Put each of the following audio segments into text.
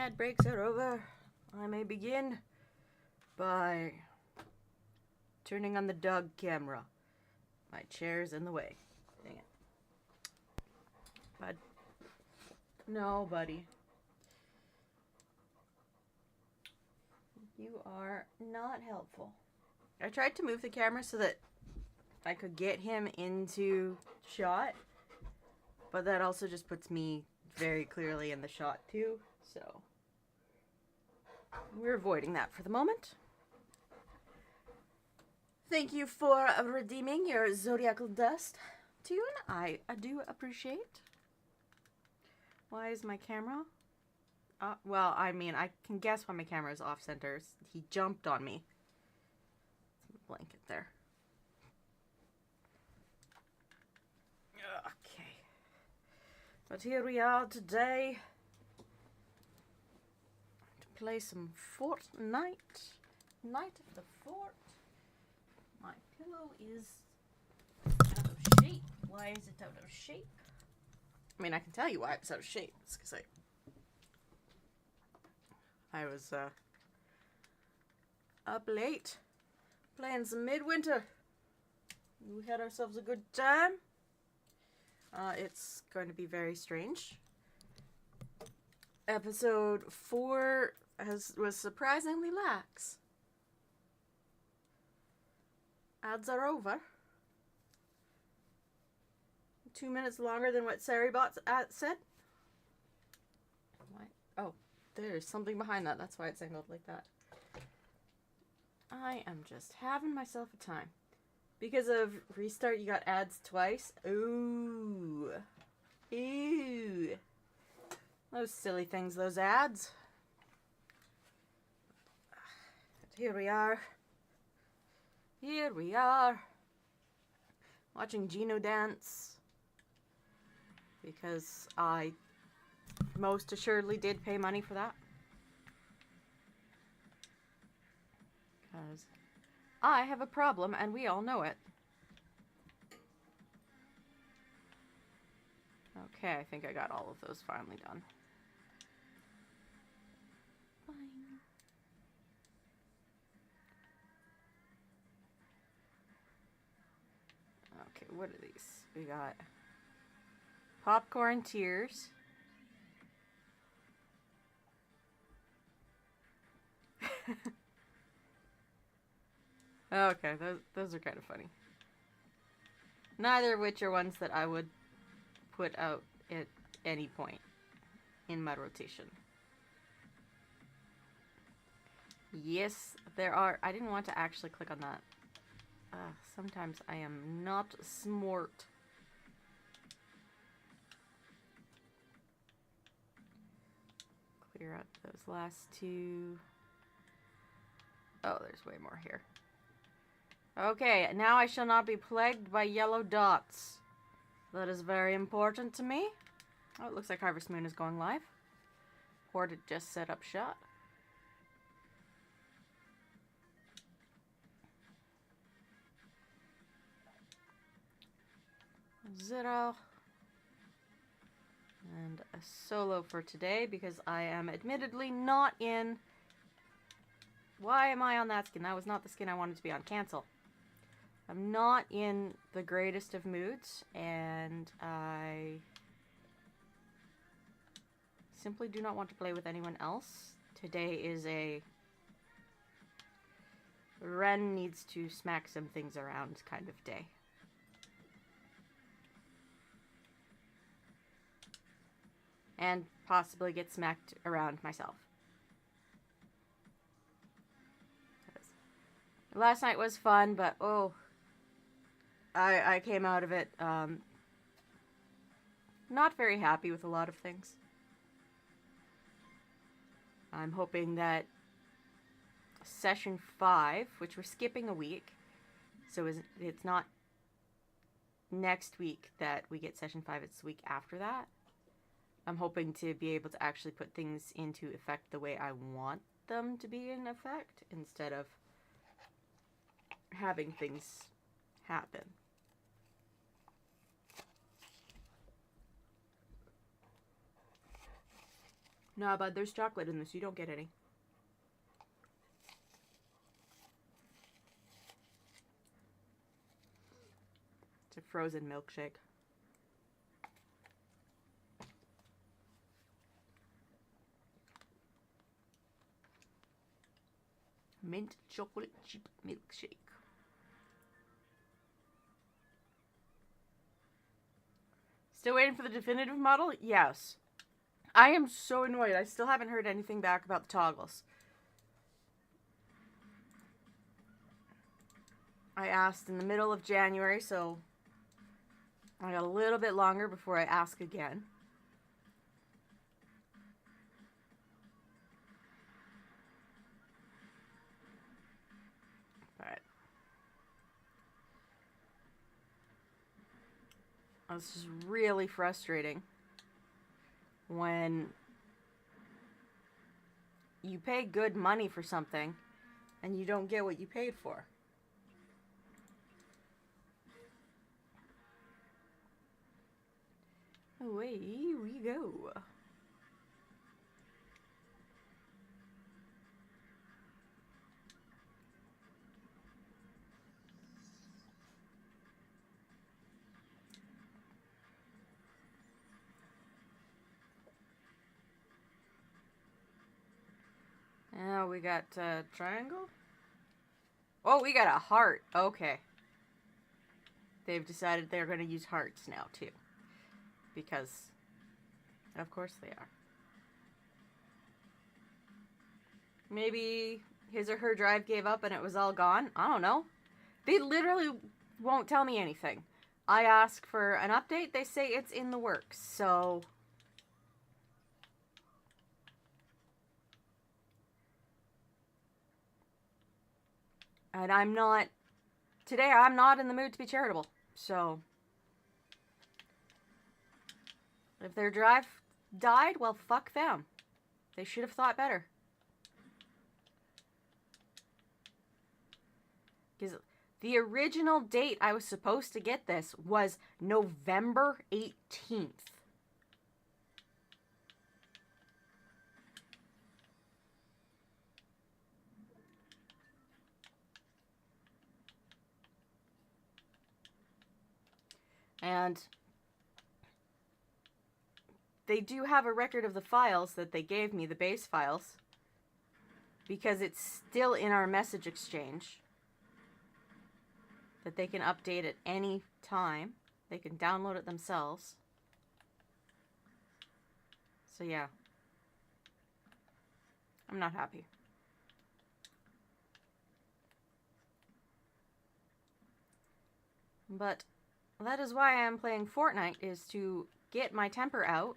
ad breaks are over, I may begin by turning on the dog camera. My chair's in the way. Dang it. Bud. No, buddy. You are not helpful. I tried to move the camera so that I could get him into shot, but that also just puts me very clearly in the shot too, so we're avoiding that for the moment. Thank you for redeeming your zodiacal dust tune. I do appreciate. Why is my camera? Well, I mean, I can guess why my camera is off center. He jumped on me. It's a blanket there. Okay. But here we are today to play some Fortnite. Night of the Fort. My pillow is out of shape. Why is it out of shape? I mean, I can tell you why it's out of shape. It's because I was up late playing some Midwinter. We had ourselves a good time. It's going to be very strange. Episode 4 was surprisingly lax. Ads are over. 2 minutes longer than what Saribot said. What? Oh, there's something behind that. That's why it's angled like that. I am just having myself a time. Because of restart, you got ads twice. Ooh. Ew. Those silly things, those ads. Here we are. Here we are. Watching Jinu dance. Because I most assuredly did pay money for that. Because I have a problem and we all know it. Okay, I think I got all of those finally done. Fine. Okay, what are these? We got popcorn tears. Okay, those are kind of funny. Neither of which are ones that I would put out at any point in my rotation. Yes, there are. I didn't want to actually click on that. Sometimes I am not smart. Clear out those last two. Oh, there's way more here. Okay, now I shall not be plagued by yellow dots. That is very important to me. Oh, it looks like Harvest Moon is going live. Or to just set up shot. Zero. And a solo for today because I am admittedly not in... Why am I on that skin? That was not the skin I wanted to be on. Cancel. I'm not in the greatest of moods, and I simply do not want to play with anyone else. Today is a Ren needs to smack some things around kind of day. And possibly get smacked around myself. Last night was fun, but oh, I came out of it not very happy with a lot of things. I'm hoping that session 5, which we're skipping a week, so it's not next week that we get session 5, it's the week after that. I'm hoping to be able to actually put things into effect the way I want them to be in effect, instead of having things happen. Nah, bud, there's chocolate in this. You don't get any. It's a frozen milkshake. Mint chocolate chip milkshake. Still waiting for the definitive model? Yes. I am so annoyed. I still haven't heard anything back about the toggles. I asked in the middle of January, so I got a little bit longer before I ask again. But this is really frustrating when you pay good money for something and you don't get what you paid for. Away we go. Now we got a triangle. Oh, we got a heart. Okay. They've decided they're going to use hearts now, too. Because, of course they are. Maybe his or her drive gave up and it was all gone. I don't know. They literally won't tell me anything. I ask for an update. They say it's in the works. So... And I'm not... Today, I'm not in the mood to be charitable. So... If their drive died, well, fuck them. They should have thought better. Because the original date I was supposed to get this was November 18th. And they do have a record of the files that they gave me, the base files, because it's still in our message exchange that they can update at any time. They can download it themselves. So yeah, I'm not happy. But that is why I am playing Fortnite, is to get my temper out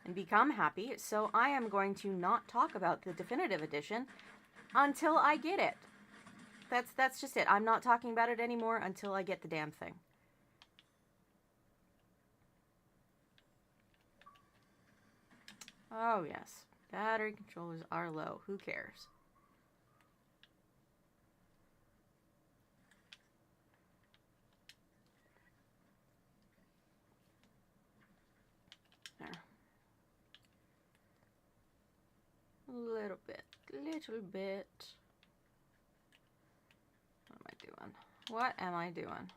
and become happy. So I am going to not talk about the definitive edition until I get it. That's just it. I'm not talking about it anymore until I get the damn thing. Oh yes, battery controllers are low. Who cares? There. A little bit. Little bit. What am I doing? What am I doing?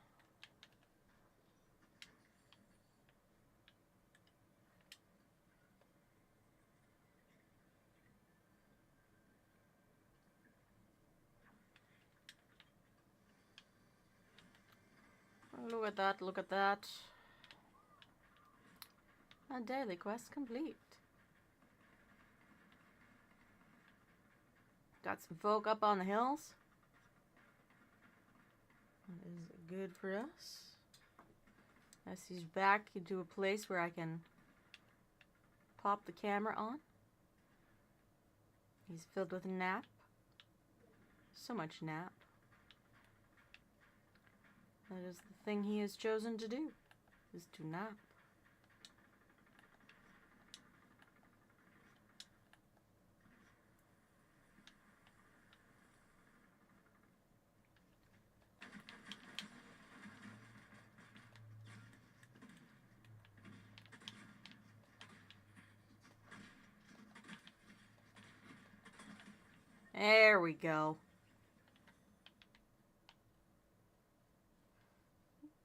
Look at that, look at that. A daily quest complete. Got some folk up on the hills. That is good for us. As he's back into a place where I can pop the camera on. He's filled with nap. So much nap. That is the thing he has chosen to do, is to nap. There we go.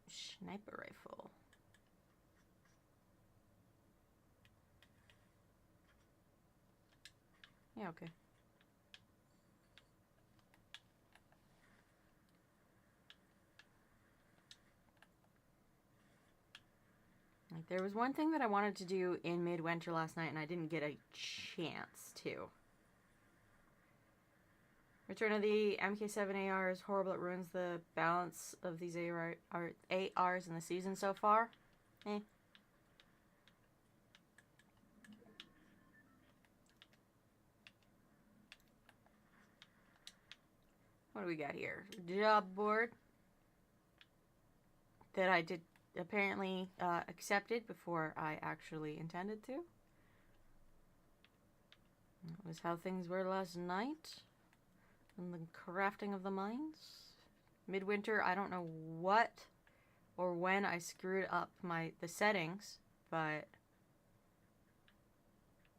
Sniper rifle. Yeah, okay. Like, there was one thing that I wanted to do in midwinter last night, and I didn't get a chance to. Return of the MK7 AR is horrible. It ruins the balance of these ARs in the season so far. Eh. What do we got here? Job board that I did apparently accepted before I actually intended to. That was how things were last night. And the crafting of the mines. Midwinter, I don't know what or when I screwed up the settings, but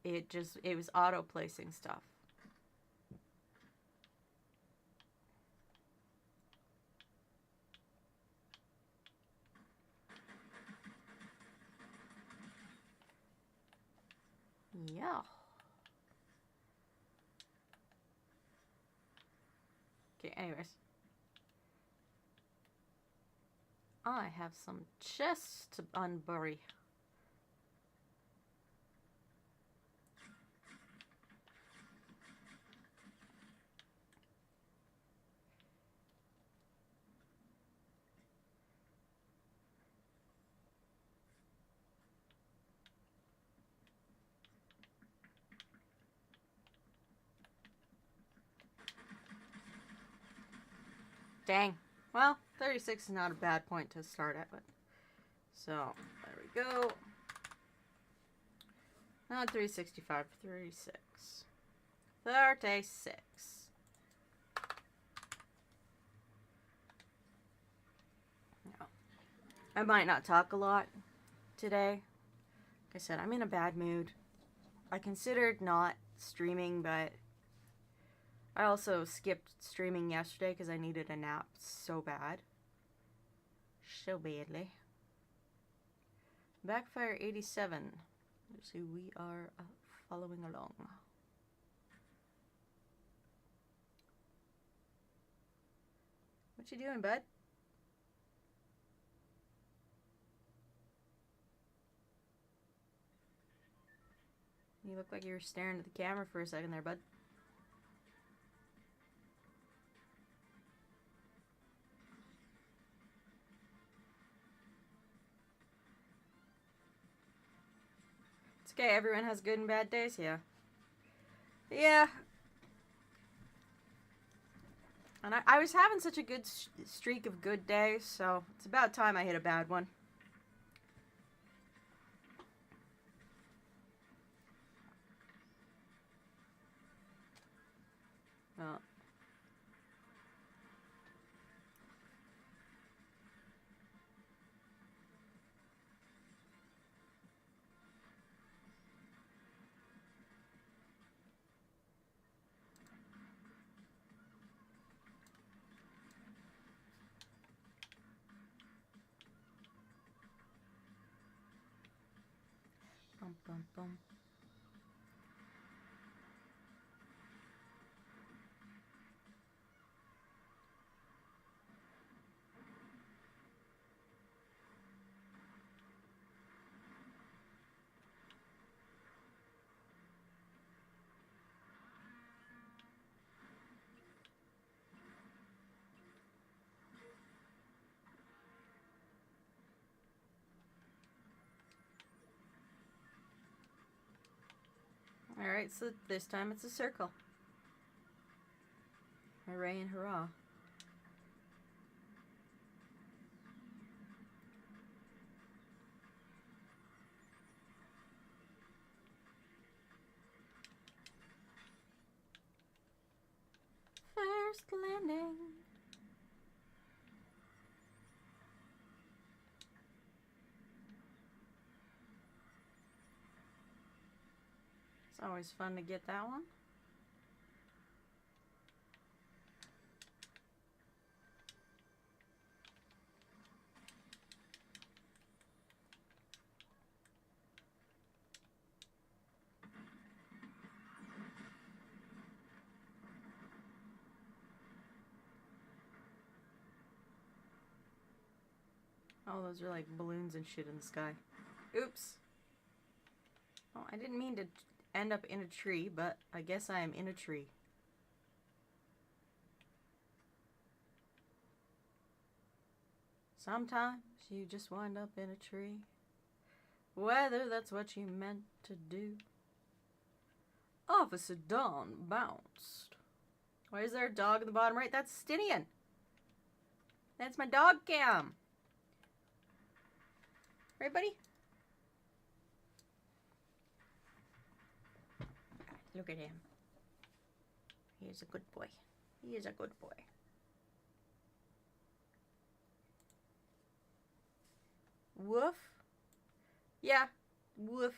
it was auto placing stuff. Yeah. Okay, anyways. I have some chests to unbury. Dang. Well, 36 is not a bad point to start at, but so there we go. Not 365, 36. 36. No. I might not talk a lot today. Like I said, I'm in a bad mood. I considered not streaming, but I also skipped streaming yesterday because I needed a nap so bad. So badly. Backfire 87. Let's see, we are following along. What you doing, bud? You look like you were staring at the camera for a second there, bud. It's okay, everyone has good and bad days, yeah. Yeah. And I was having such a good streak of good days, so it's about time I hit a bad one. Oh. Bum, bum, bum. Alright, so this time it's a circle. Hooray and hurrah. First landing. It's always fun to get that one. Oh, those are like balloons and shit in the sky. Oops. Oh, I didn't mean to end up in a tree, but I guess I am in a tree. Sometimes you just wind up in a tree. Whether that's what you meant to do. Officer Dawn bounced. Why is there a dog in the bottom right? That's Stinian. That's my dog cam. Right, buddy? Look at him. He is a good boy. He is a good boy. Woof. Yeah, woof.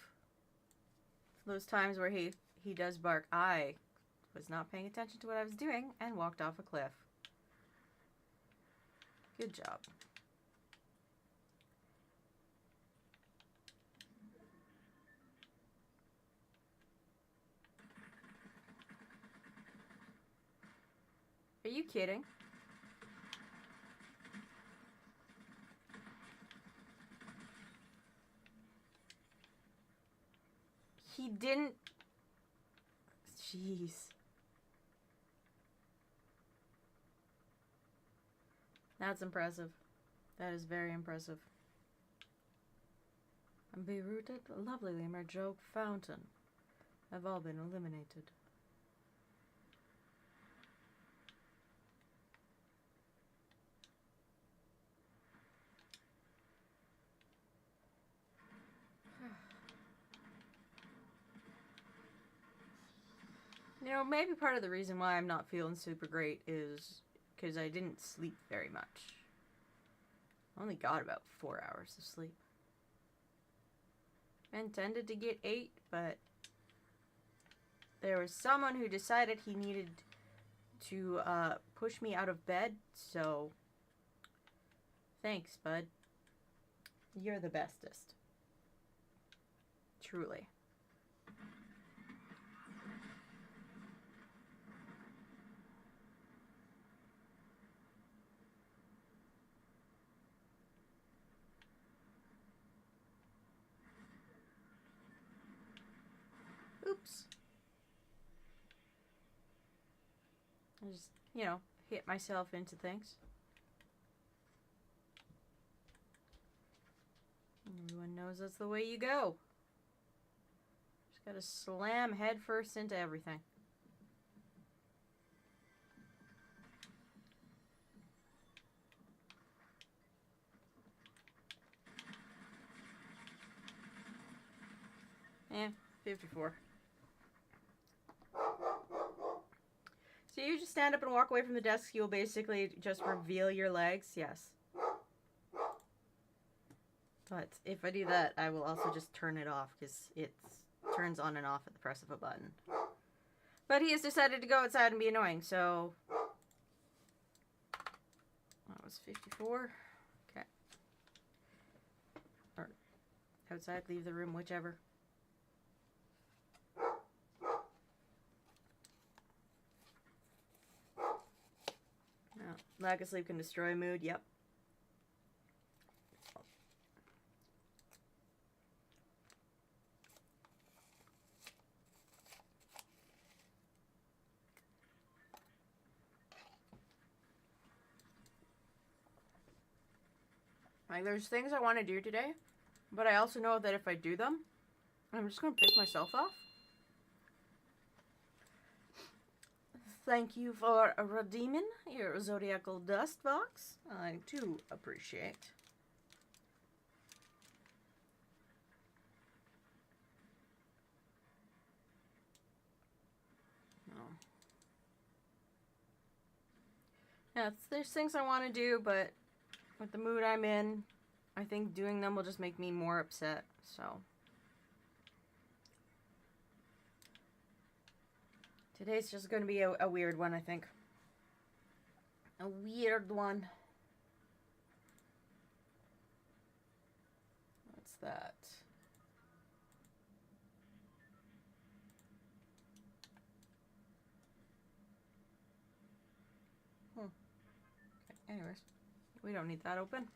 Those times where he does bark. I was not paying attention to what I was doing and walked off a cliff. Good job. Are you kidding? He didn't... Jeez. That's impressive. That is very impressive. Beirut, lovely Merjoke Fountain have all been eliminated. You know, maybe part of the reason why I'm not feeling super great is because I didn't sleep very much. I only got about 4 hours of sleep. I intended to get 8, but there was someone who decided he needed to push me out of bed, so thanks, bud. You're the bestest. Truly. Oops. I just, you know, hit myself into things. Everyone knows that's the way you go. Just gotta slam headfirst into everything. Eh, 54. So you just stand up and walk away from the desk, you'll basically just reveal your legs? Yes. But if I do that, I will also just turn it off, because it turns on and off at the press of a button. But he has decided to go outside and be annoying, so... That was 54. Okay. Or outside, leave the room, whichever. Lack of sleep can destroy mood, yep. Like, there's things I want to do today, but I also know that if I do them, I'm just going to piss myself off. Thank you for redeeming your Zodiacal Dust Box. I do appreciate. No. Yeah, there's things I want to do, but with the mood I'm in, I think doing them will just make me more upset, so... Today's just going to be a weird one, I think. A weird one. What's that? Okay, anyways. We don't need that open.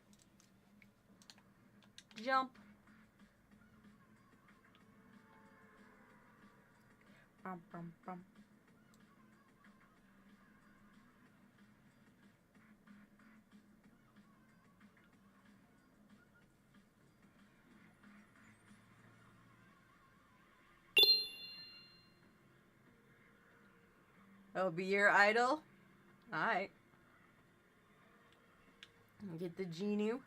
Jump. Bum, bum, bum. Oh, be your idol? Alright. Get the jinu.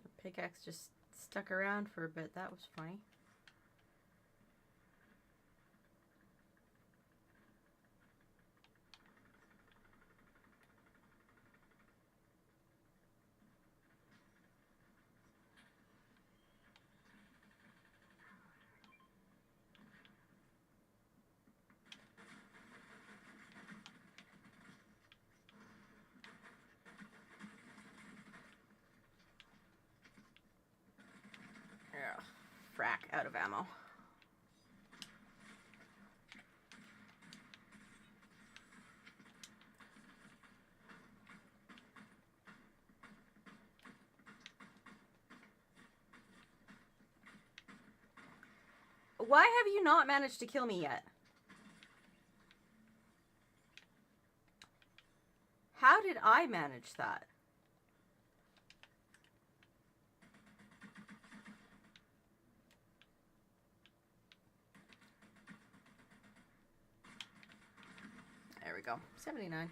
The pickaxe just stuck around for a bit. That was funny. Ugh, frack, out of ammo. Why have you not managed to kill me yet? How did I manage that? There we go. 79.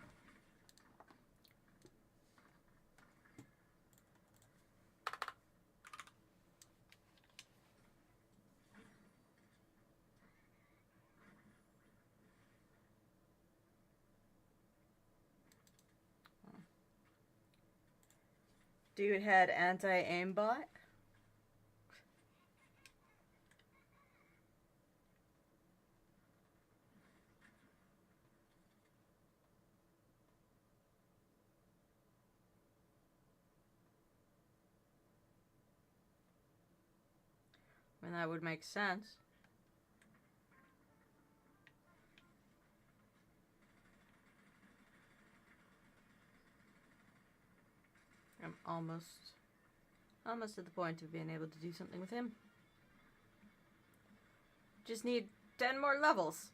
Dude had anti-aimbot. I mean, that would make sense. I'm almost at the point of being able to do something with him. Just need 10 more levels.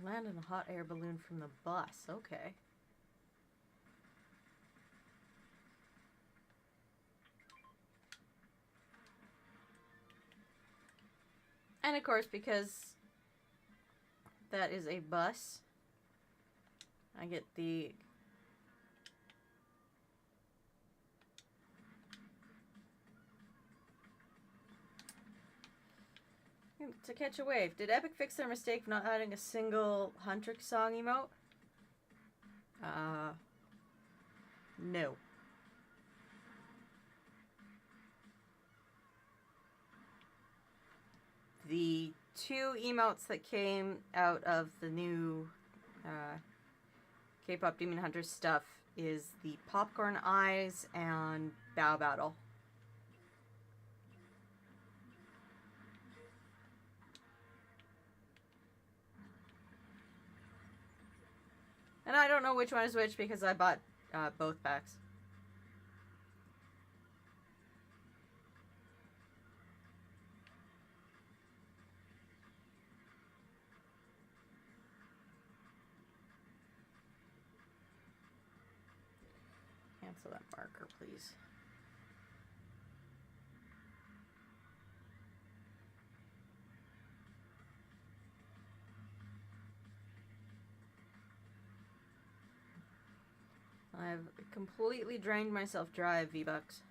Land in a hot air balloon from the bus. Okay. And of course, because that is a bus, I get the to catch a wave. Did Epic fix their mistake of not adding a single Huntrix song emote? No. The two emotes that came out of the new K-pop Demon Hunters stuff is the Popcorn Eyes and Bow Battle. And I don't know which one is which because I bought both packs. Cancel that marker, please. I've completely drained myself dry of V-Bucks.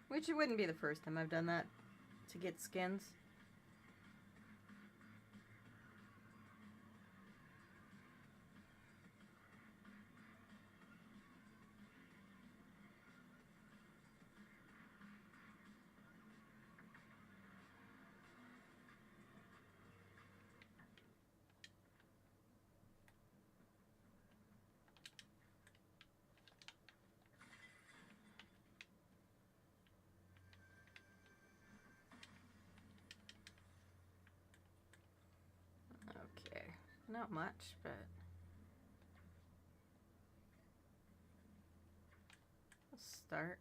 Which it wouldn't be the first time I've done that to get skins. Not much, but let's start.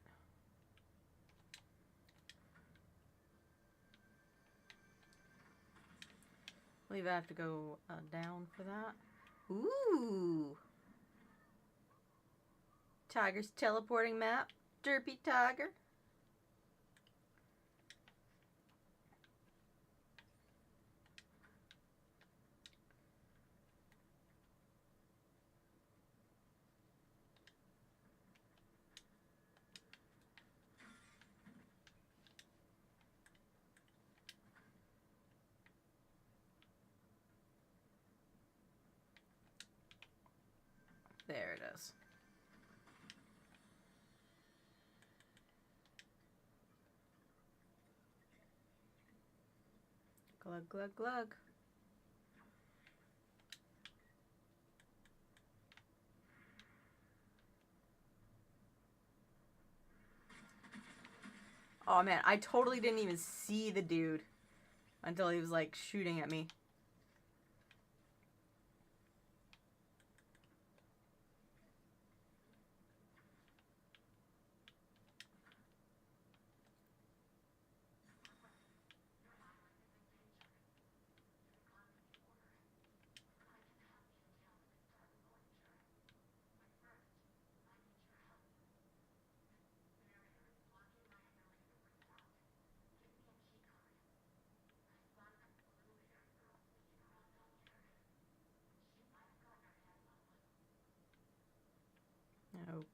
I believe I have to go down for that. Ooh! Tiger's teleporting map. Derpy Tiger. There it is. Glug, glug, glug. Oh man, I totally didn't even see the dude until he was like shooting at me.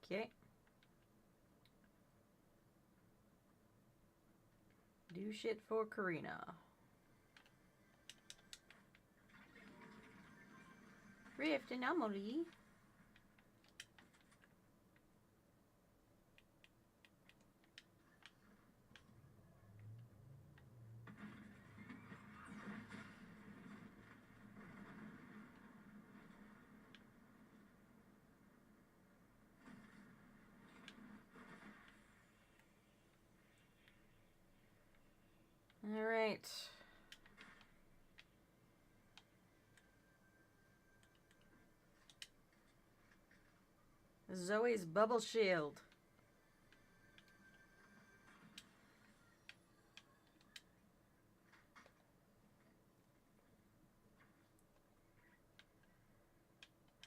Okay. Do shit for Karina. Rift anomaly. All right. Zoe's bubble shield.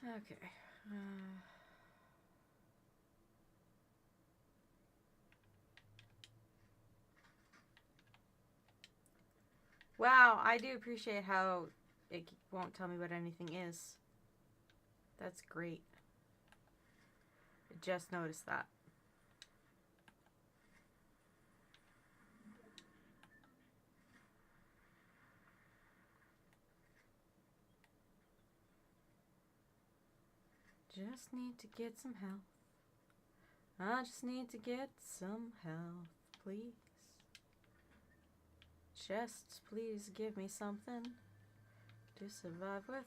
Okay. Wow, I do appreciate how it won't tell me what anything is. That's great. I just noticed that. Just need to get some health. I just need to get some health, please. Chests, please give me something to survive with.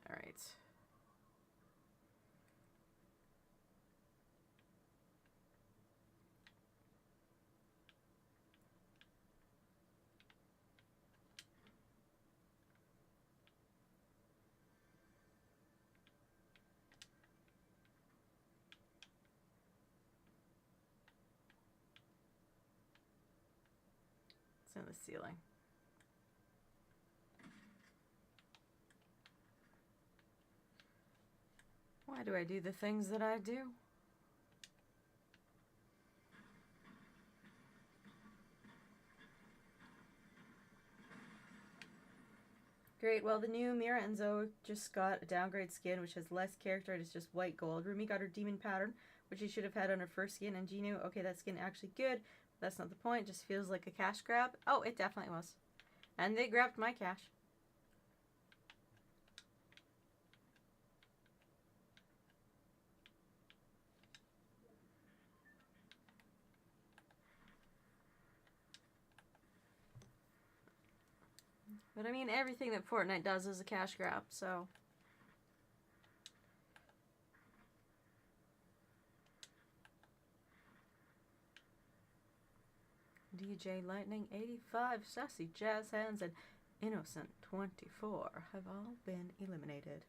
All right. It's in the ceiling. Why do I do the things that I do? Great, well the new Mira and Zoe just got a downgrade skin which has less character and it's just white gold. Rumi got her demon pattern, which she should have had on her first skin, and Jinu, okay, that skin actually good, but that's not the point, it just feels like a cash grab. Oh, it definitely was. And they grabbed my cash. But I mean, everything that Fortnite does is a cash grab, so DJ Lightning 85, Sassy Jazz Hands, and Innocent 24 have all been eliminated.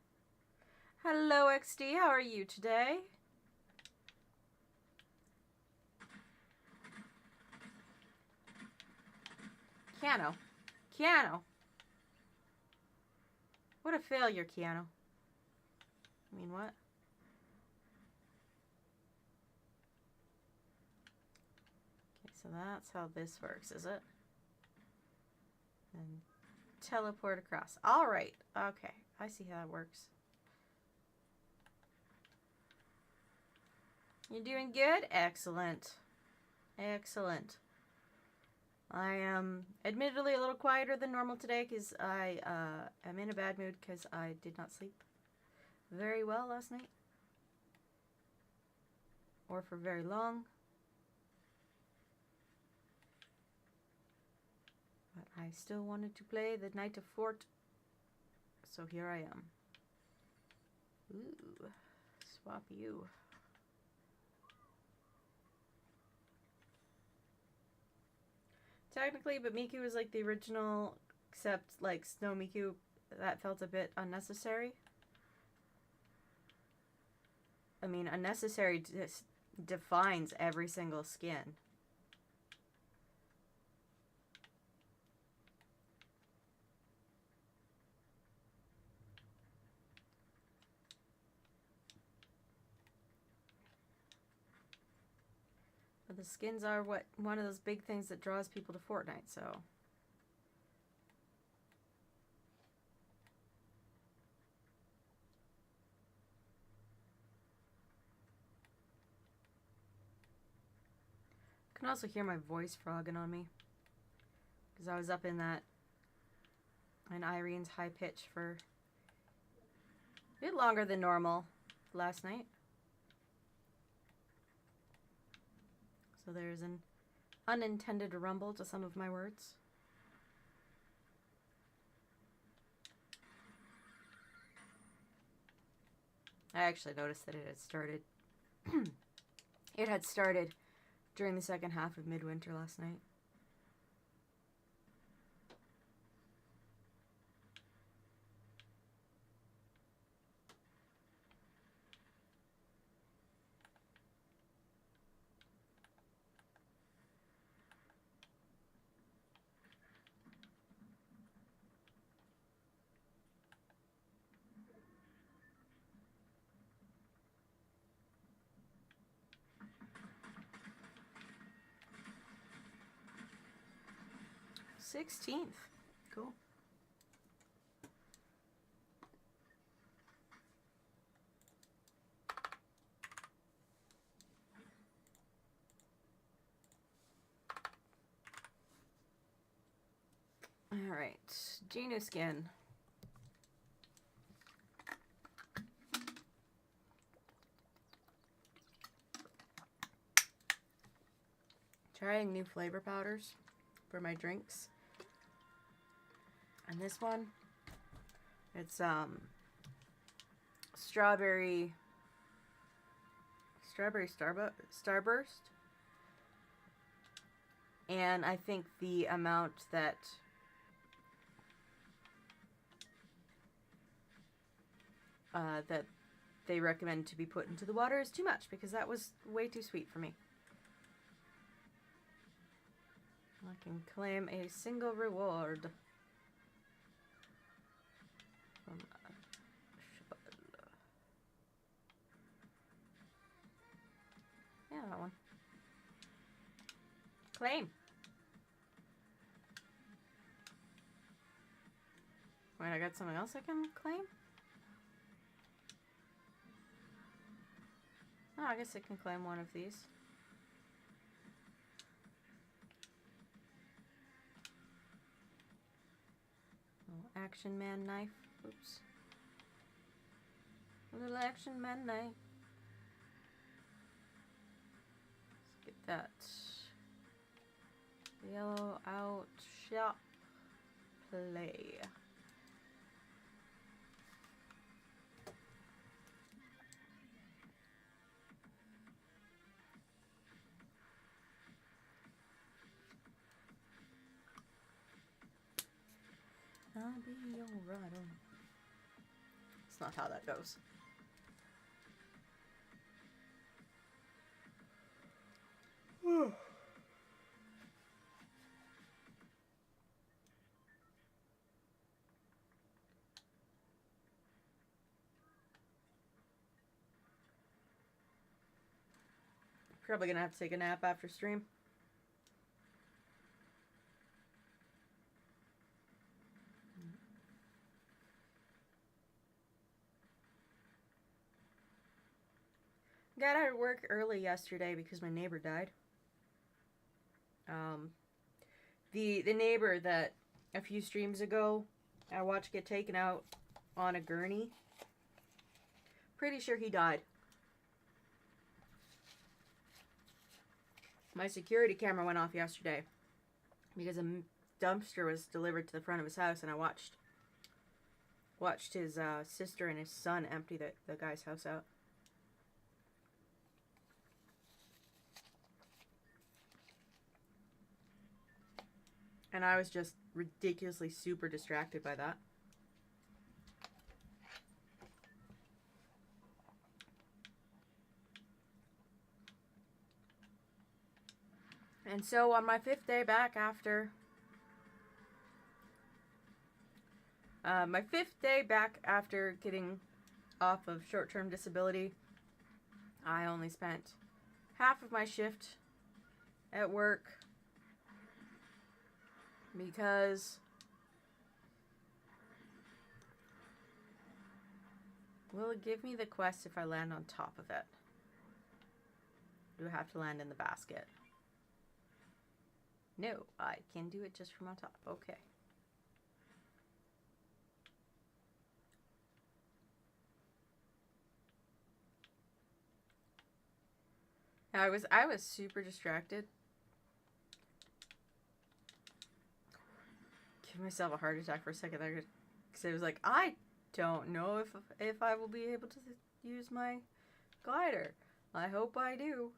Hello XD, how are you today? Keanu. Keanu. What a failure, Keanu. I mean, what? Okay, so that's how this works, is it? And teleport across. All right. Okay, I see how it works. You're doing good? Excellent. Excellent. I am admittedly a little quieter than normal today because I am in a bad mood because I did not sleep very well last night. Or for very long. But I still wanted to play the Knight of Fort. So here I am. Ooh. Swap you. Technically, but Miku was like the original, except like Snow Miku, that felt a bit unnecessary. I mean, unnecessary defines every single skin. But the skins are one of those big things that draws people to Fortnite, so. You can also hear my voice frogging on me. Because I was up in Irene's high pitch for a bit longer than normal last night. So there's an unintended rumble to some of my words. I actually noticed that it had started. It had started during the second half of Midwinter last night. $16th. Cool. All right, Jinu skin. Trying new flavor powders for my drinks. And this one, it's strawberry starburst. And I think the amount that that they recommend to be put into the water is too much, because that was way too sweet for me. I can claim a single reward from yeah, that one. Claim. Wait, I got something else I can claim? Oh, I guess I can claim one of these. Little Action Man knife. Oops. A little Action Man knife. Let's get that yellow out. Shop. Play. gonna be alright. It's not how that goes. Probably gonna have to take a nap after stream. Got out of work early yesterday because my neighbor died. The neighbor that a few streams ago I watched get taken out on a gurney. Pretty sure he died. My security camera went off yesterday because a dumpster was delivered to the front of his house, and I watched his sister and his son empty the guy's house out. And I was just ridiculously super distracted by that. And so on my 5th day back after getting off of short-term disability, I only spent half of my shift at work because will it give me the quest if I land on top of it? Do I have to land in the basket? No, I can do it just from on top. Okay. I was super distracted. Give myself a heart attack for a second there, because it was like, I don't know if I will be able to use my glider. I hope I do,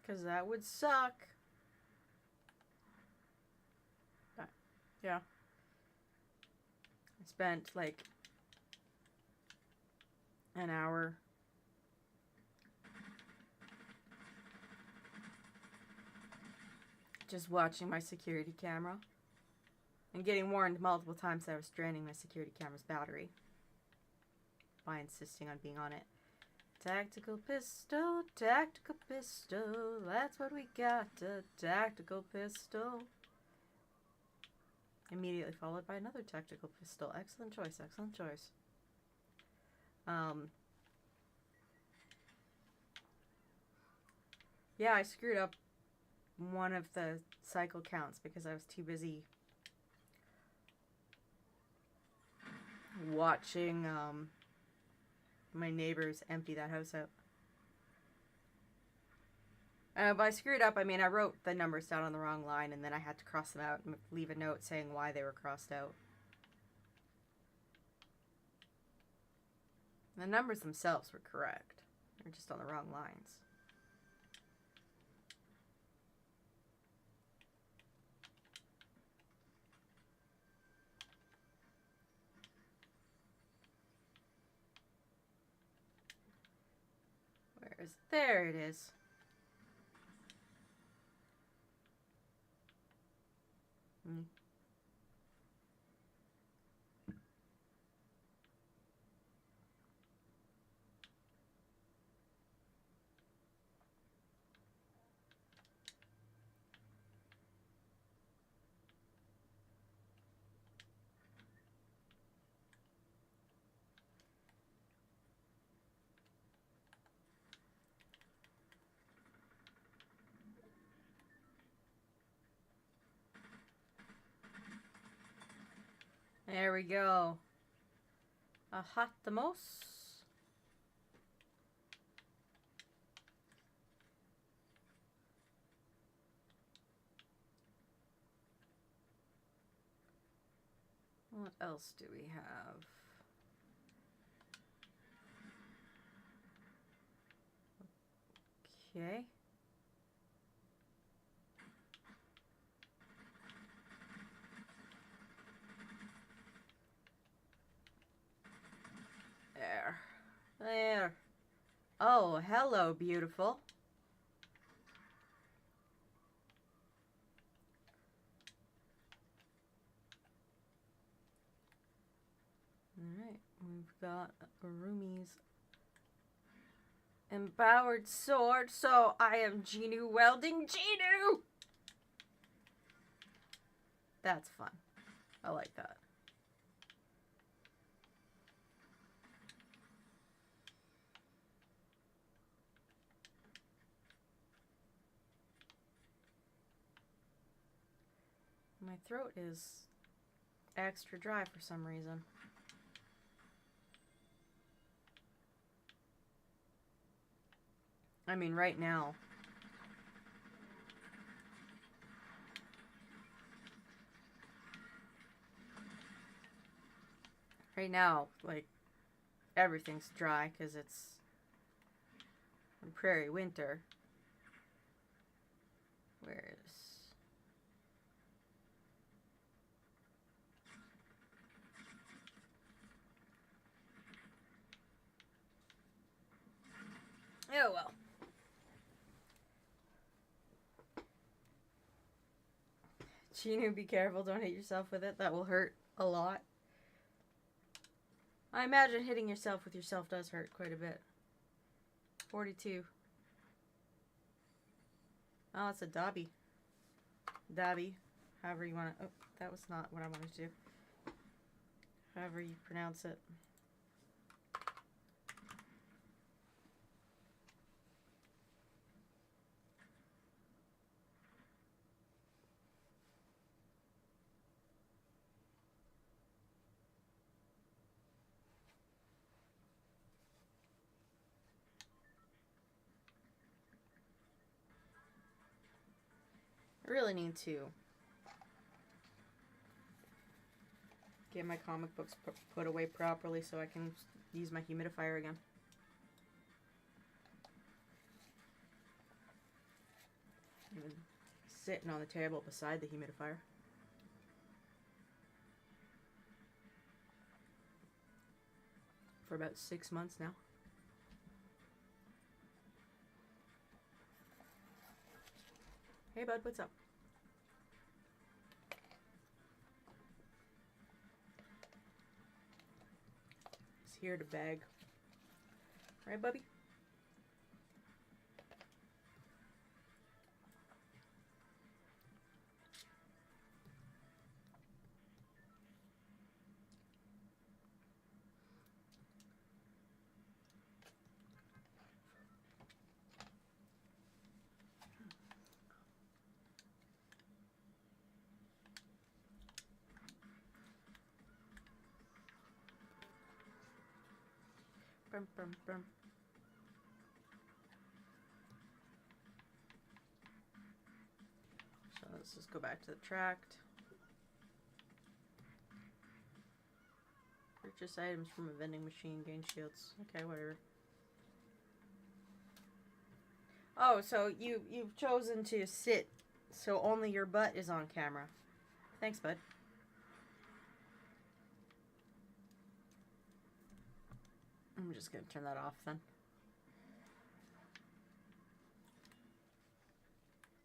because that would suck. Yeah. I spent like an hour just watching my security camera and getting warned multiple times that I was draining my security camera's battery by insisting on being on it. Tactical pistol, that's what we got, a tactical pistol. Immediately followed by another tactical pistol. Excellent choice, excellent choice. Yeah, I screwed up one of the cycle counts because I was too busy watching my neighbors empty that house out. By screwed up, I mean I wrote the numbers down on the wrong line, and then I had to cross them out and leave a note saying why they were crossed out. The numbers themselves were correct. They're just on the wrong lines. There it is. There we go. A hot the most. What else do we have? Okay. Oh, hello, beautiful. Alright, we've got Rumi's empowered sword, so I am Jinu welding Jinu! That's fun. I like that. My throat is extra dry for some reason. I mean, right now. Right now, like, everything's dry because it's prairie winter. Where is... Oh, well. Jinu, be careful. Don't hit yourself with it. That will hurt a lot. I imagine hitting yourself with yourself does hurt quite a bit. 42. Oh, it's a Dobby. Dobby. However you want to... Oh, that was not what I wanted to do. However you pronounce it. I really need to get my comic books put away properly so I can use my humidifier again. Even sitting on the table beside the humidifier. For about 6 months now. Hey bud, what's up? He's here to beg. Right, Bubby? Brum, brum, brum. So let's just go back to the tract. Purchase items from a vending machine, gain shields. Okay, whatever. Oh, so you've chosen to sit so only your butt is on camera. Thanks, bud. I'm just gonna turn that off then.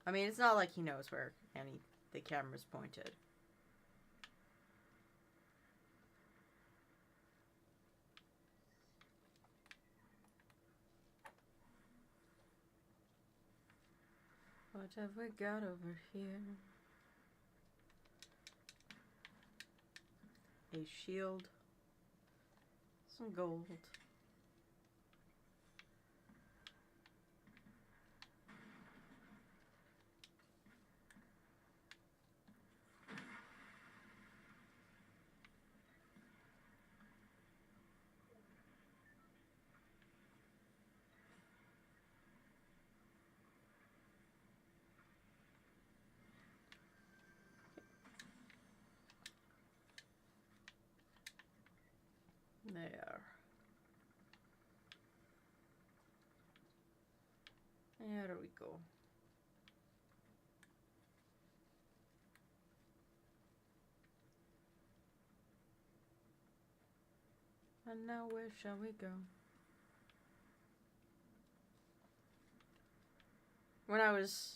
I mean, it's not like he knows where the camera's pointed. What have we got over here? A shield. Some gold. There. There we go. And now where shall we go? when I was,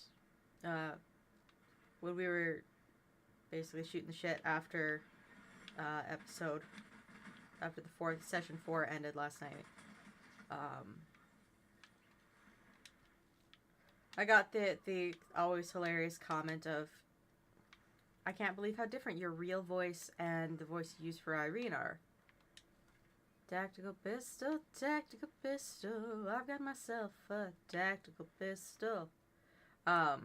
when we were basically shooting the shit after after the session 4 ended last night, I got the always hilarious comment of, I can't believe how different your real voice and the voice you use for Irene are. Tactical pistol, I've got myself a tactical pistol. Yeah,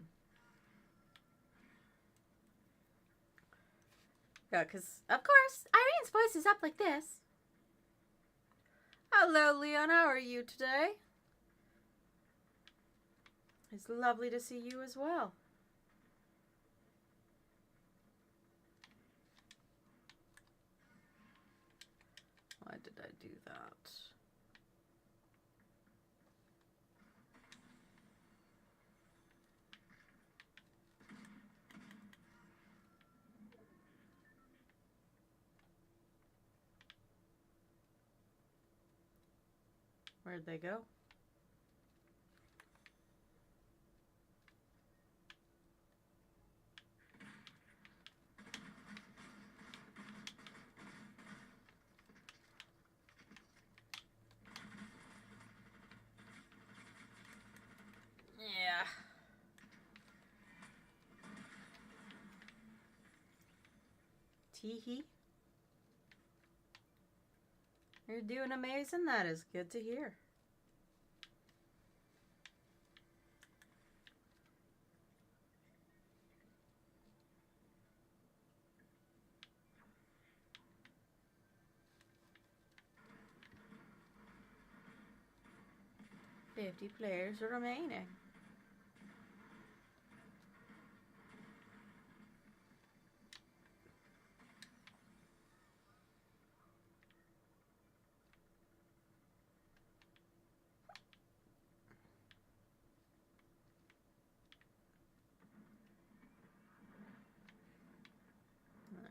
because, of course, Irene's voice is up like this. Hello, Leon, how are you today? It's lovely to see you as well. Why did I do that? Where'd they go? Yeah. Teehee. You're doing amazing. That is good to hear. $50 players remaining.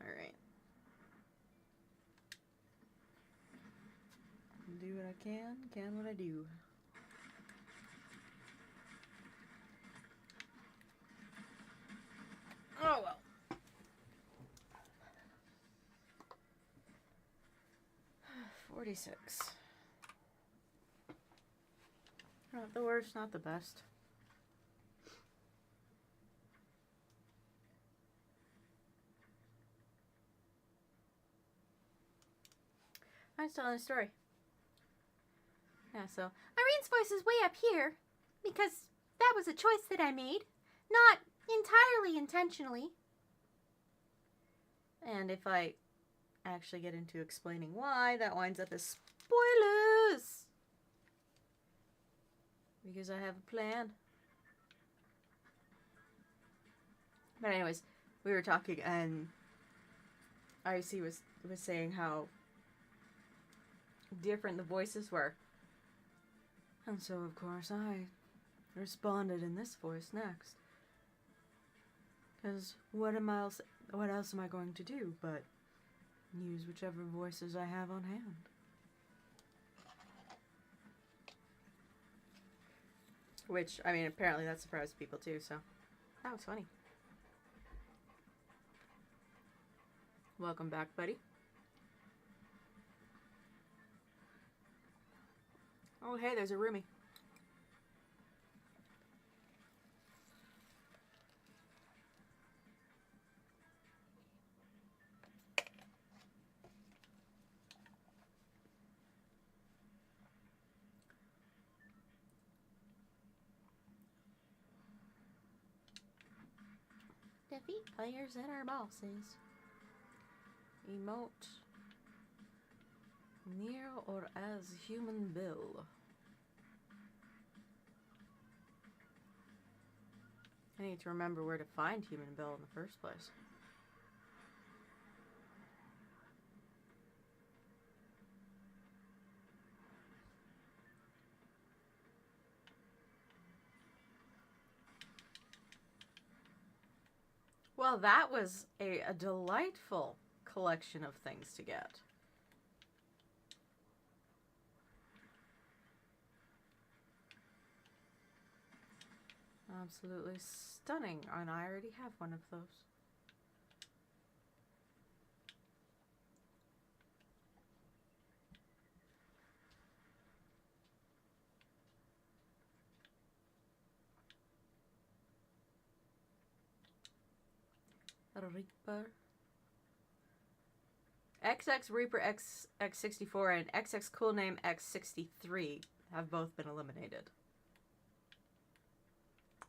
Alright. Do what I can what I do. Oh well. $46. Not the worst, not the best. I was telling a story. Yeah, so Irene's voice is way up here because that was a choice that I made, not entirely intentionally. And if I actually get into explaining why, that winds up as spoilers. Because I have a plan. But anyways, we were talking and IC was saying how different the voices were. And so, of course, I responded in this voice next. Because what else am I going to do but use whichever voices I have on hand? Which, I mean, apparently that surprised people too, so that was funny. Welcome back, buddy. Oh, hey, there's a roomie. Defeat players that are bosses. Emote near or as human bill. I need to remember where to find human bill in the first place. Well, that was a delightful collection of things to get. Absolutely stunning, and I already have one of those. Reaper. XX Reaper X64 and XX Coolname X63 have both been eliminated.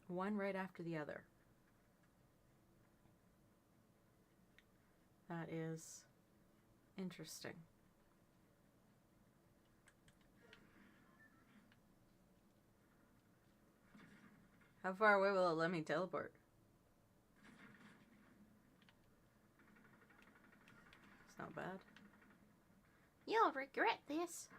One right after the other. That is interesting. How far away will it let me teleport? It's not bad. You'll regret this.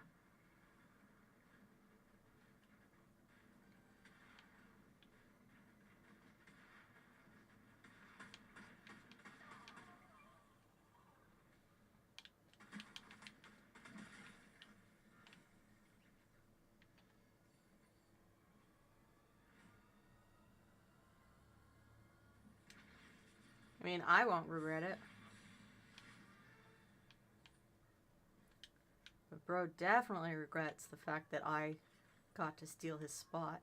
I mean, I won't regret it. But bro definitely regrets the fact that I got to steal his spot.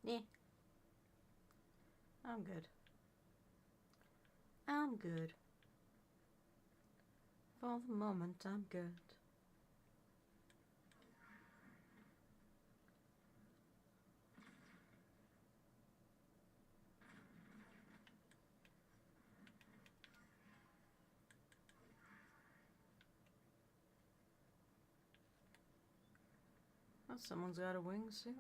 Yeah. I'm good. I'm good. For the moment, I'm good. Oh, someone's got a wingsuit.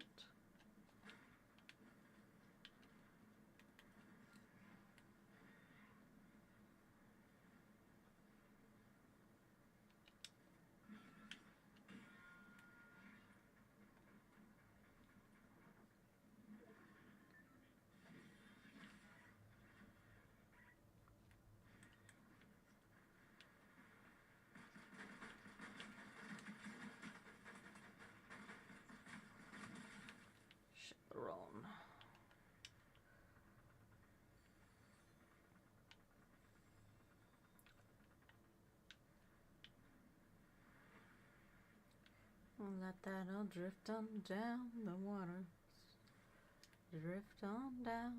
Chaperone. Let that all drift on down the water. Drift on down.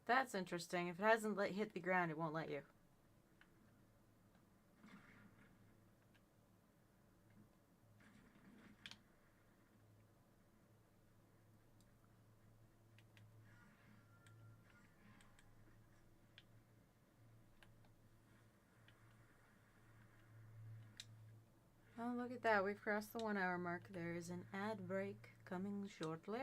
That's interesting. If it hasn't hit the ground, it won't let you. Oh, look at that. We've crossed the 1 hour mark. There is an ad break coming shortly.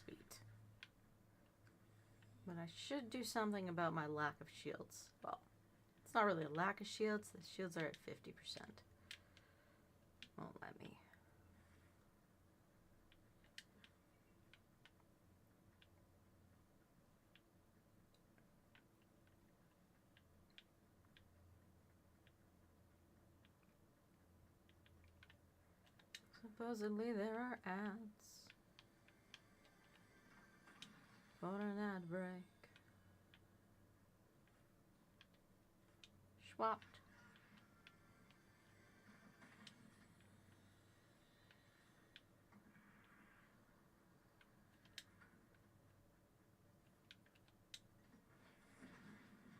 Sweet. But I should do something about my lack of shields. Well, it's not really a lack of shields. The shields are at 50%. Won't let me. Supposedly there are ads for an ad break. Swapped.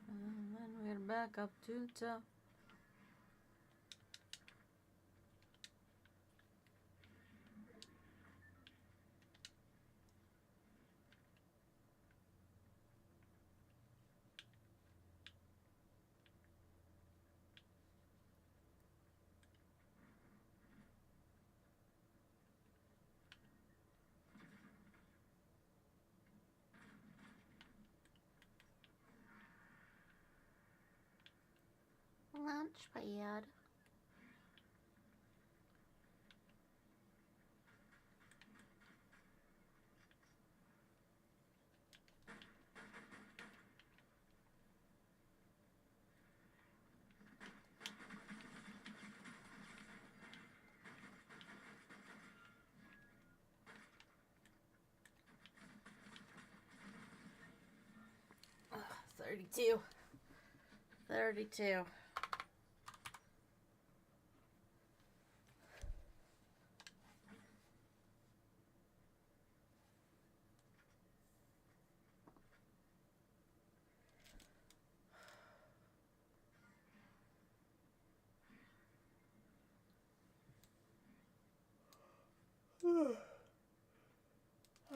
And then we're back up to the top. launch pad. Ugh, 32. 32.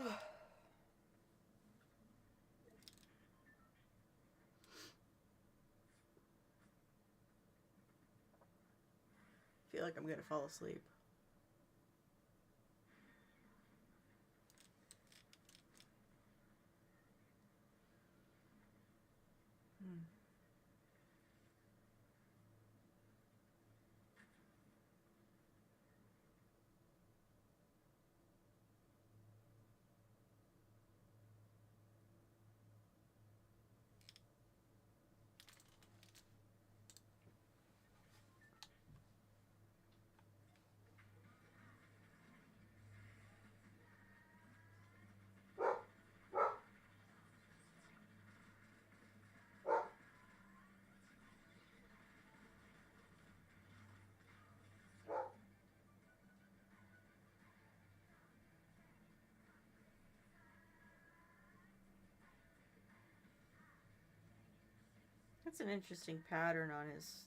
I feel like I'm gonna fall asleep. That's an interesting pattern on his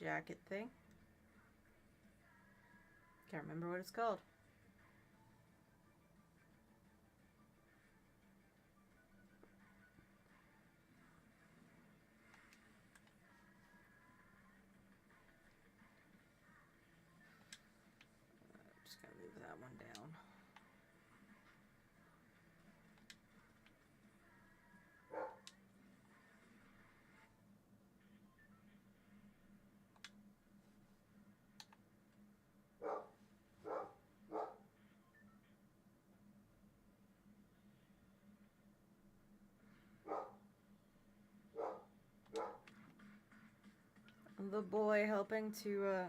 jacket thing. Can't remember what it's called. I'm just gonna move that one down. The boy helping to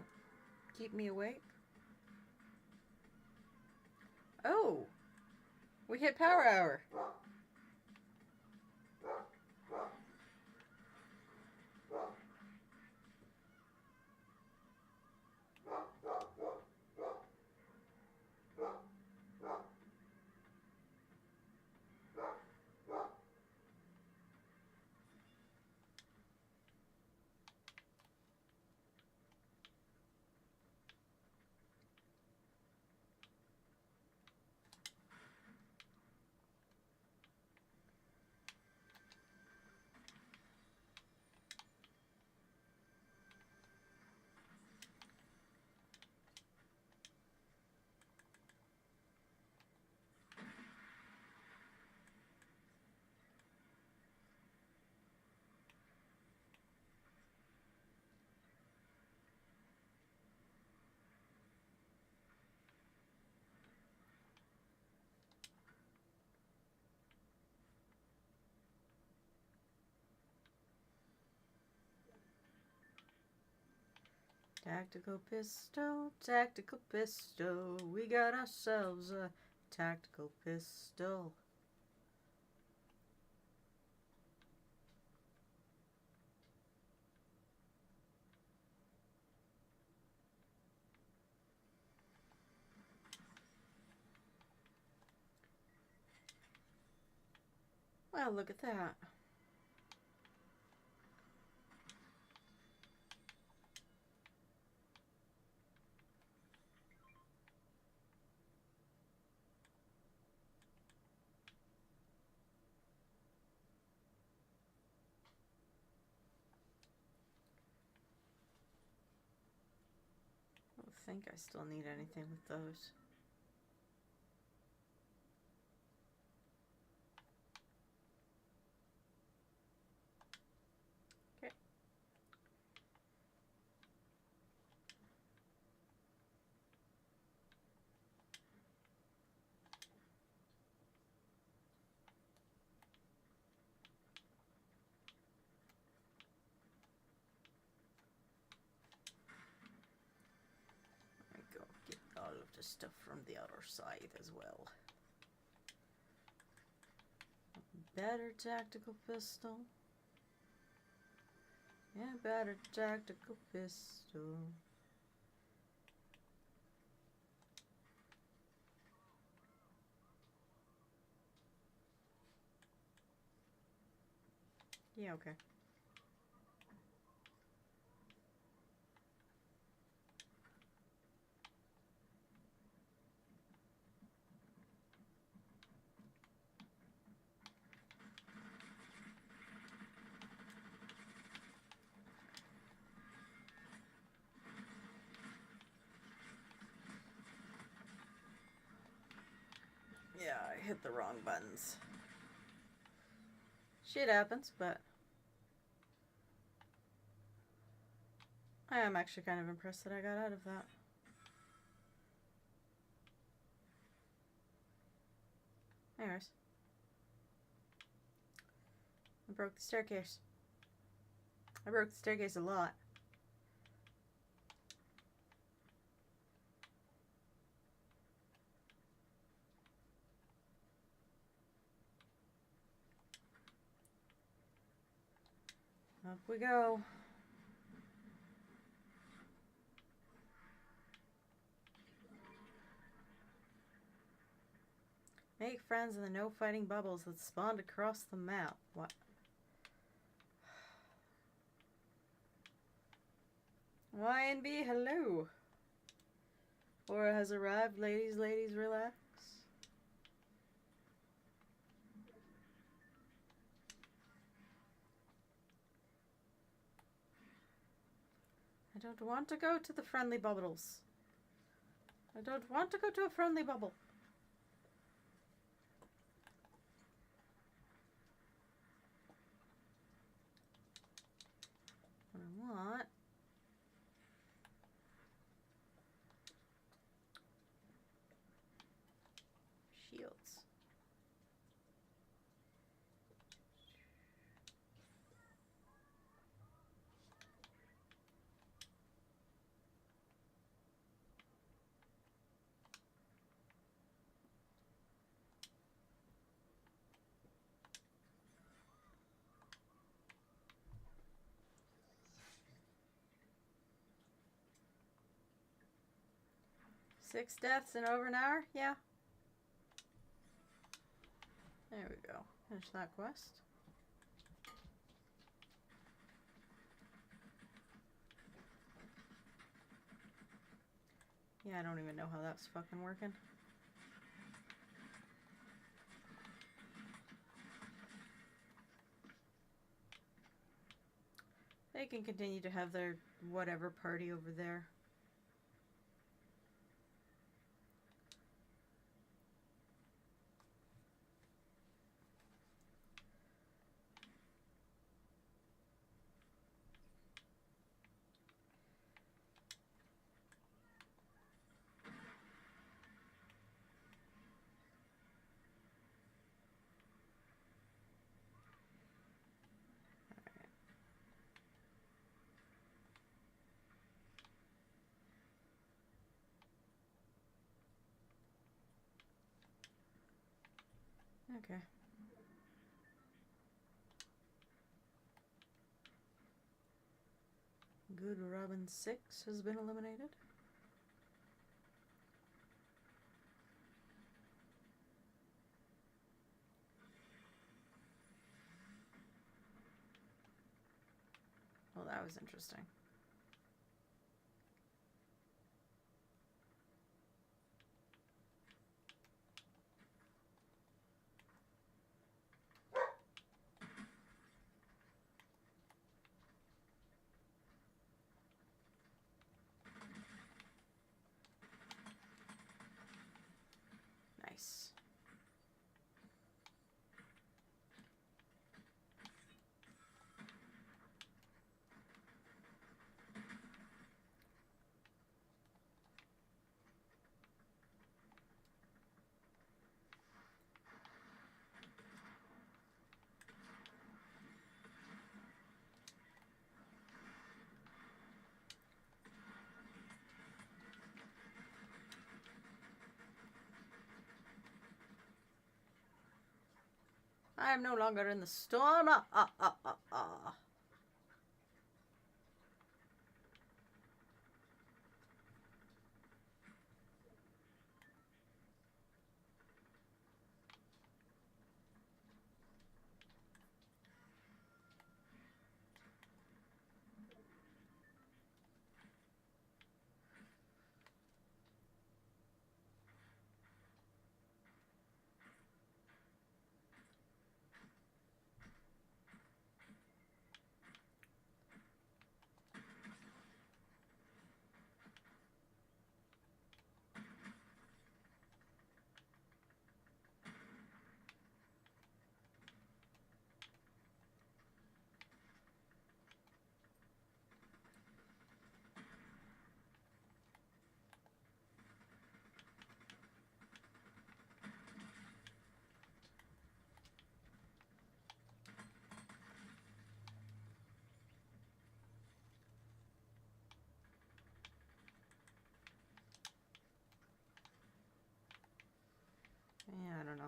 keep me awake. Oh, we hit power hour. Tactical pistol, we got ourselves a tactical pistol. Well, look at that. I don't think I still need anything with those. Okay. of stuff from the other side as well. Better tactical pistol. Yeah, better tactical pistol. Yeah, okay. Yeah, I hit the wrong buttons. Shit happens, but I am actually kind of impressed that I got out of that. Anyways. I broke the staircase. I broke the staircase a lot. Up we go. Make friends in the no fighting bubbles that spawned across the map. What? Y and B, hello. Aura has arrived. Ladies, ladies, relax. I don't want to go to the friendly bubbles. I don't want to go to a friendly bubble. What I want shields. Six deaths in over an hour? Yeah. There we go. Finish that quest. Yeah, I don't even know how that's fucking working. They can continue to have their whatever party over there. Okay. Good Robin 6 has been eliminated. Well, that was interesting. Nice. I am no longer in the storm. Ah, ah, ah, ah, ah. Yeah, I don't know.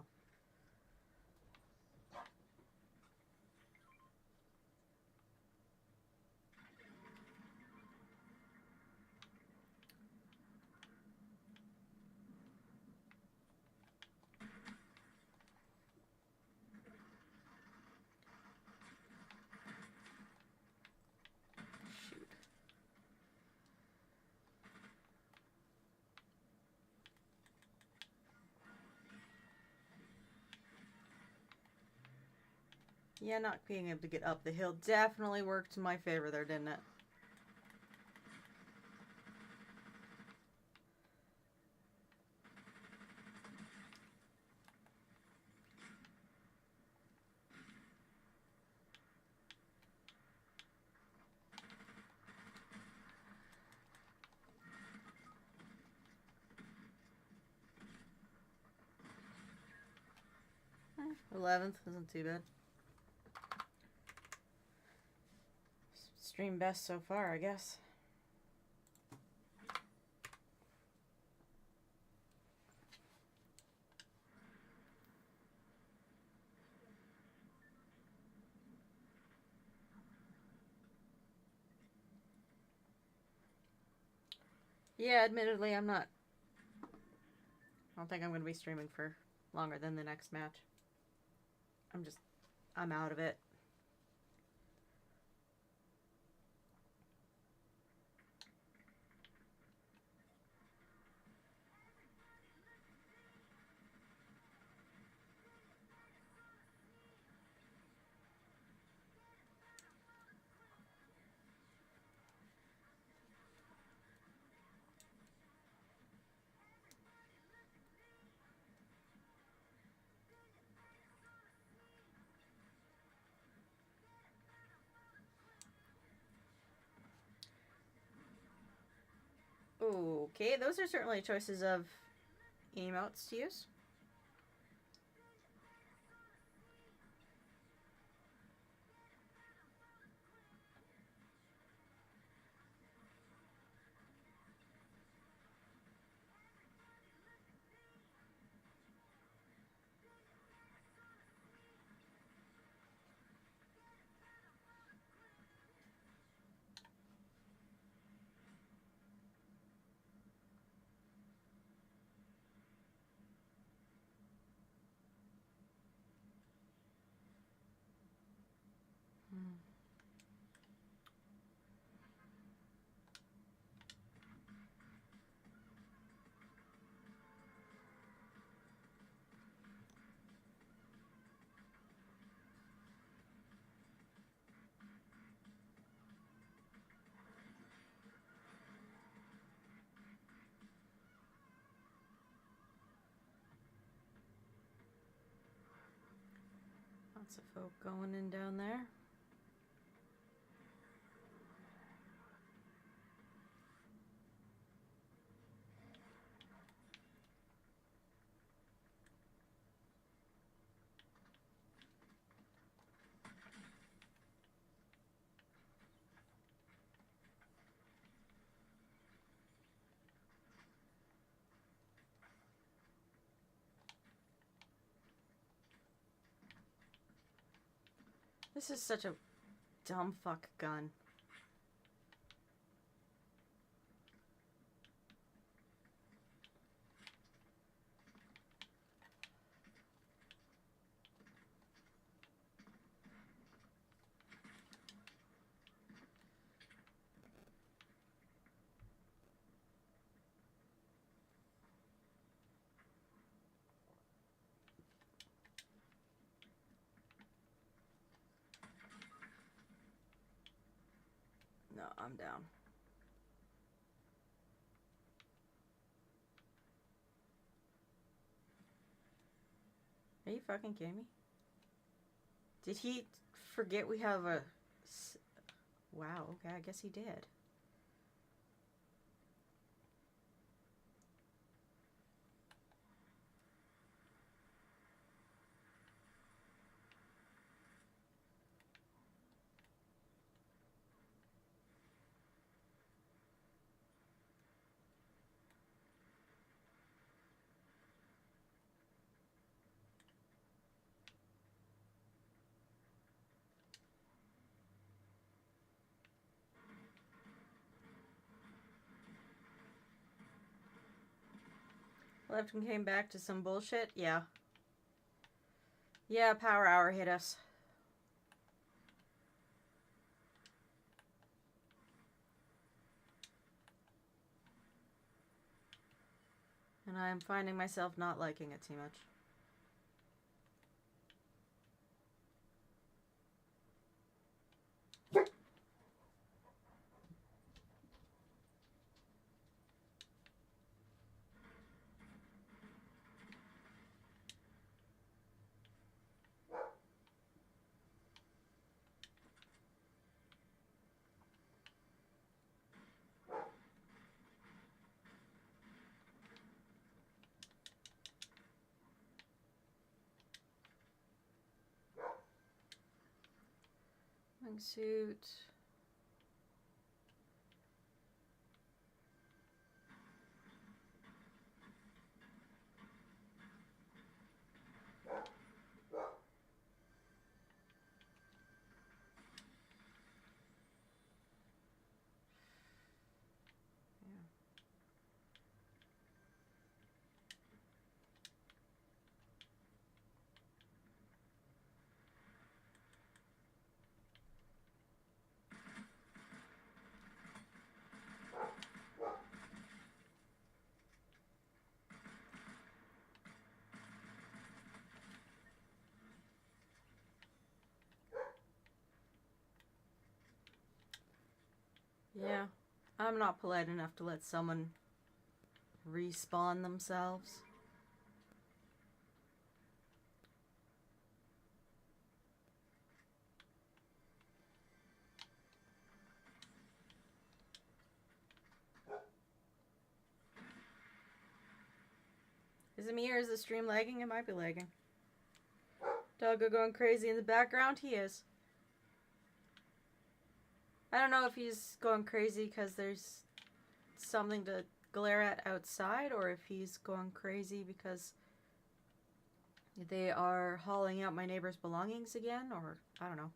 Shoot. Yeah, not being able to get up the hill definitely worked in my favor there, didn't it? Eh, 11th isn't too bad. Stream best so far, I guess. Yeah, admittedly, I don't think I'm going to be streaming for longer than the next match. I'm out of it. Okay, those are certainly choices of emotes to use. Lots of folk going in down there. This is such a dumb fuck gun. No, I'm down. Are you fucking kidding me? Did he forget we have a... Wow, okay, I guess he did. Left and came back to some bullshit? Yeah. Yeah, power hour hit us. And I'm finding myself not liking it too much. Suit. Yeah, I'm not polite enough to let someone respawn themselves. Is it me or is the stream lagging? It might be lagging. Doggo going crazy in the background? He is. I don't know if he's going crazy because there's something to glare at outside or if he's going crazy because they are hauling out my neighbor's belongings again, or I don't know.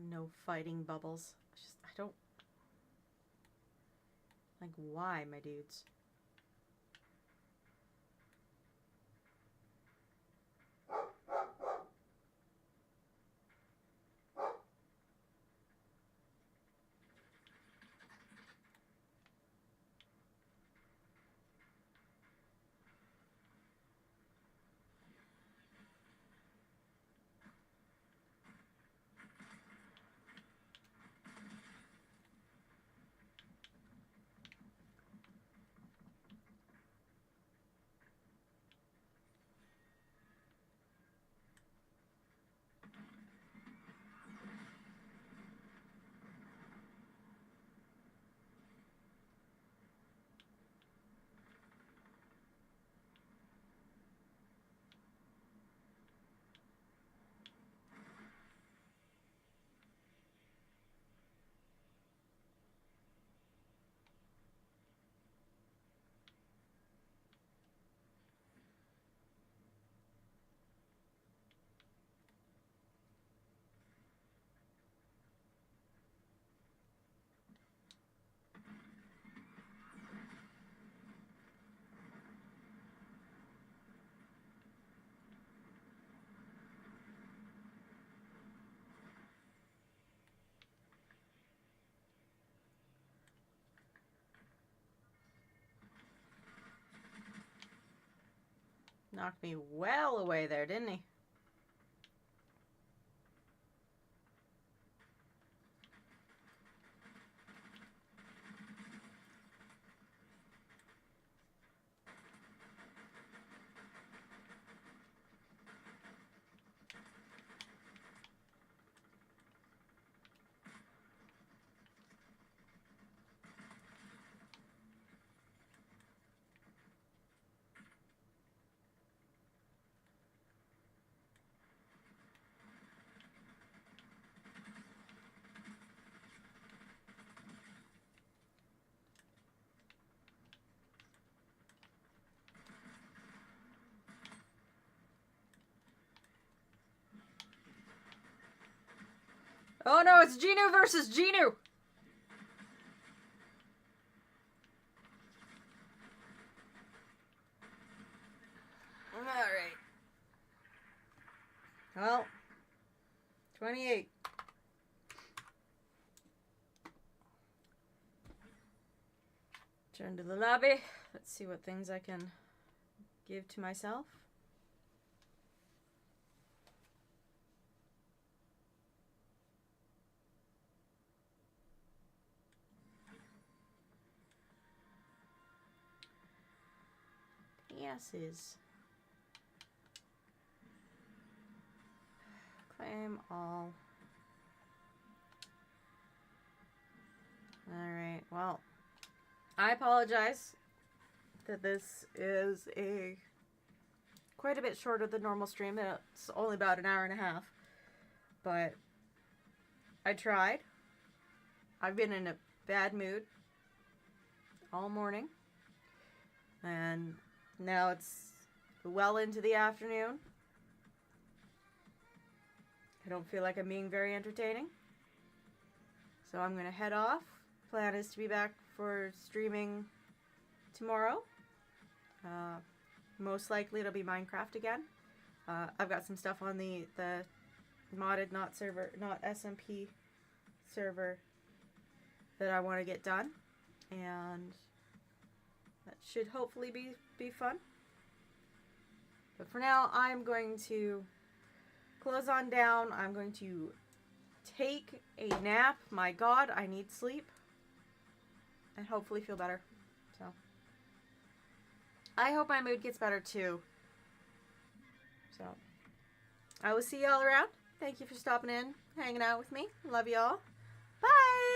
No fighting bubbles. I don't... Like, why, my dudes? Knocked me well away there, didn't he? Oh no, it's Jinu versus Jinu! Alright. Well, 28. Turn to the lobby. Let's see what things I can give to myself. Yeses. Claim all. Alright, well, I apologize that this is quite a bit shorter than normal stream. It's only about an hour and a half. But I tried. I've been in a bad mood all morning. And now it's well into the afternoon. I don't feel like I'm being very entertaining. So I'm going to head off. Plan is to be back for streaming tomorrow. Most likely it'll be Minecraft again. I've got some stuff on the modded not SMP server that I want to get done. And that should hopefully be fun. But for now, I'm going to close on down. I'm going to take a nap. My God, I need sleep. And hopefully feel better. So, I hope my mood gets better too. So, I will see y'all around. Thank you for stopping in, hanging out with me. Love y'all. Bye!